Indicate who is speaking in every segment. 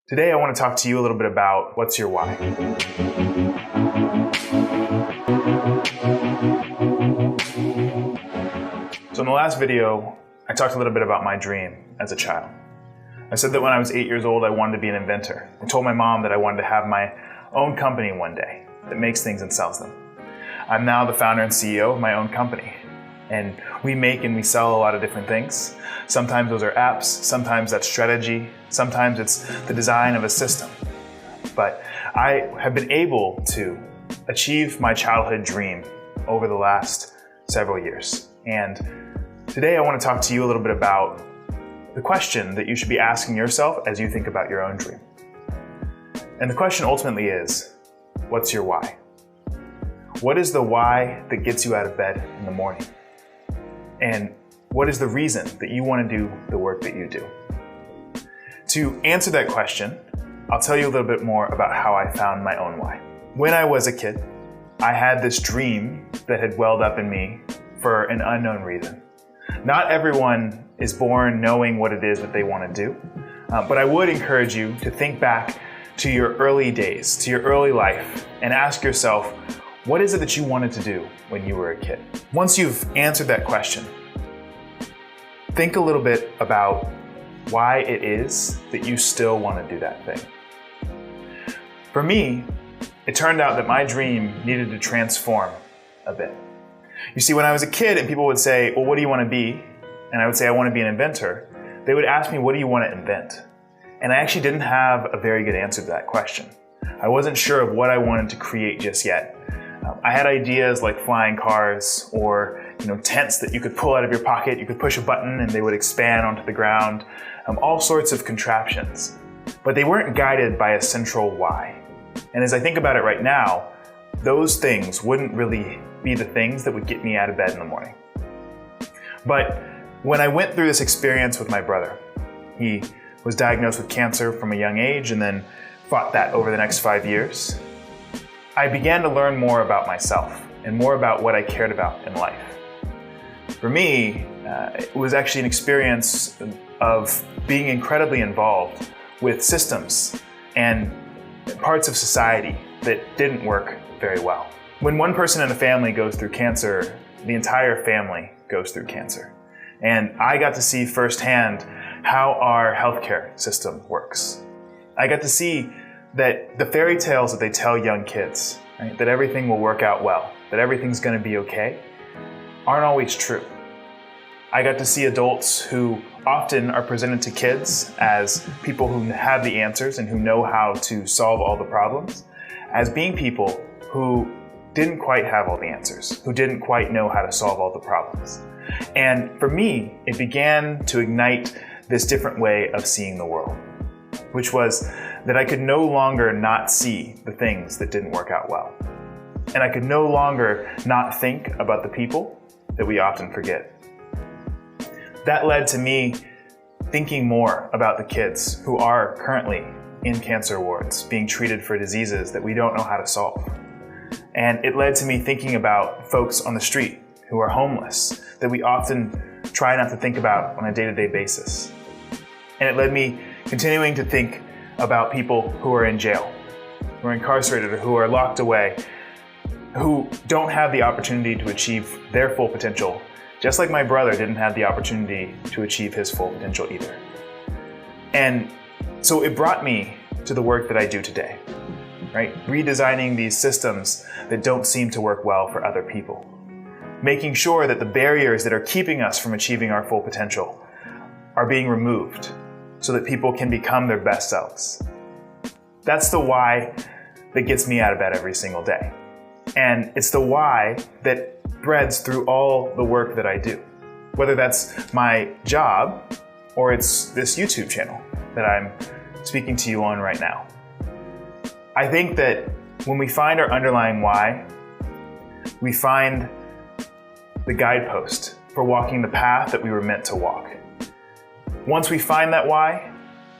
Speaker 1: Today I want to talk to you a little bit about what's your why. So in the last video, I talked a little bit about my dream as a child. I said that when I was 8 years old, I wanted to be an inventor. I told my mom that I wanted to have my own company one day that makes things and sells them. I'm now the founder and CEO of my own company. And we make and we sell a lot of different things. Sometimes those are apps, sometimes that's strategy, sometimes it's the design of a system. But I have been able to achieve my childhood dream over the last several years. And today I want to talk to you a little bit about the question that you should be asking yourself as you think about your own dream. And the question ultimately is, what's your why? What is the why that gets you out of bed in the morning? And what is the reason that you want to do the work that you do? To answer that question, I'll tell you a little bit more about how I found my own why. When I was a kid, I had this dream that had welled up in me for an unknown reason. Not everyone is born knowing what it is that they want to do, but I would encourage you to think back to your early days, to your early life, and ask yourself, what is it that you wanted to do when you were a kid? Once you've answered that question, think a little bit about why it is that you still want to do that thing. For me, it turned out that my dream needed to transform a bit. You see, when I was a kid and people would say, well, what do you want to be? And I would say, I want to be an inventor. They would ask me, what do you want to invent? And I actually didn't have a very good answer to that question. I wasn't sure of what I wanted to create just yet. I had ideas like flying cars or tents that you could pull out of your pocket. You could push a button and they would expand onto the ground. All sorts of contraptions. But they weren't guided by a central why. And as I think about it right now, those things wouldn't really be the things that would get me out of bed in the morning. But when I went through this experience with my brother, he was diagnosed with cancer from a young age and then fought that over the next 5 years. I began to learn more about myself and more about what I cared about in life. For me, it was actually an experience of being incredibly involved with systems and parts of society that didn't work very well. When one person in a family goes through cancer, the entire family goes through cancer. And I got to see firsthand how our healthcare system works. I got to see that the fairy tales that they tell young kids, right, that everything will work out well, that everything's going to be okay, aren't always true. I got to see adults who often are presented to kids as people who have the answers and who know how to solve all the problems, as being people who didn't quite have all the answers, who didn't quite know how to solve all the problems. And for me, it began to ignite this different way of seeing the world, which was that I could no longer not see the things that didn't work out well. And I could no longer not think about the people that we often forget. That led to me thinking more about the kids who are currently in cancer wards, being treated for diseases that we don't know how to solve. And it led to me thinking about folks on the street who are homeless that we often try not to think about on a day-to-day basis. And it led me continuing to think about people who are in jail, who are incarcerated, or who are locked away, who don't have the opportunity to achieve their full potential, just like my brother didn't have the opportunity to achieve his full potential either. And so it brought me to the work that I do today, right? Redesigning these systems that don't seem to work well for other people. Making sure that the barriers that are keeping us from achieving our full potential are being removed so that people can become their best selves. That's the why that gets me out of bed every single day. And it's the why that threads through all the work that I do, whether that's my job or it's this YouTube channel that I'm speaking to you on right now. I think that when we find our underlying why, we find the guidepost for walking the path that we were meant to walk. Once we find that why,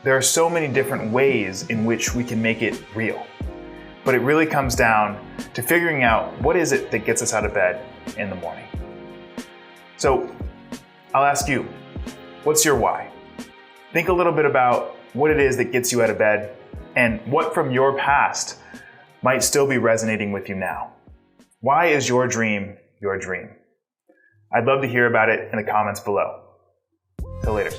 Speaker 1: there are so many different ways in which we can make it real. But it really comes down to figuring out what is it that gets us out of bed in the morning. So I'll ask you, what's your why? Think a little bit about what it is that gets you out of bed, and what from your past might still be resonating with you now. Why is your dream your dream? I'd love to hear about it in the comments below. Till later.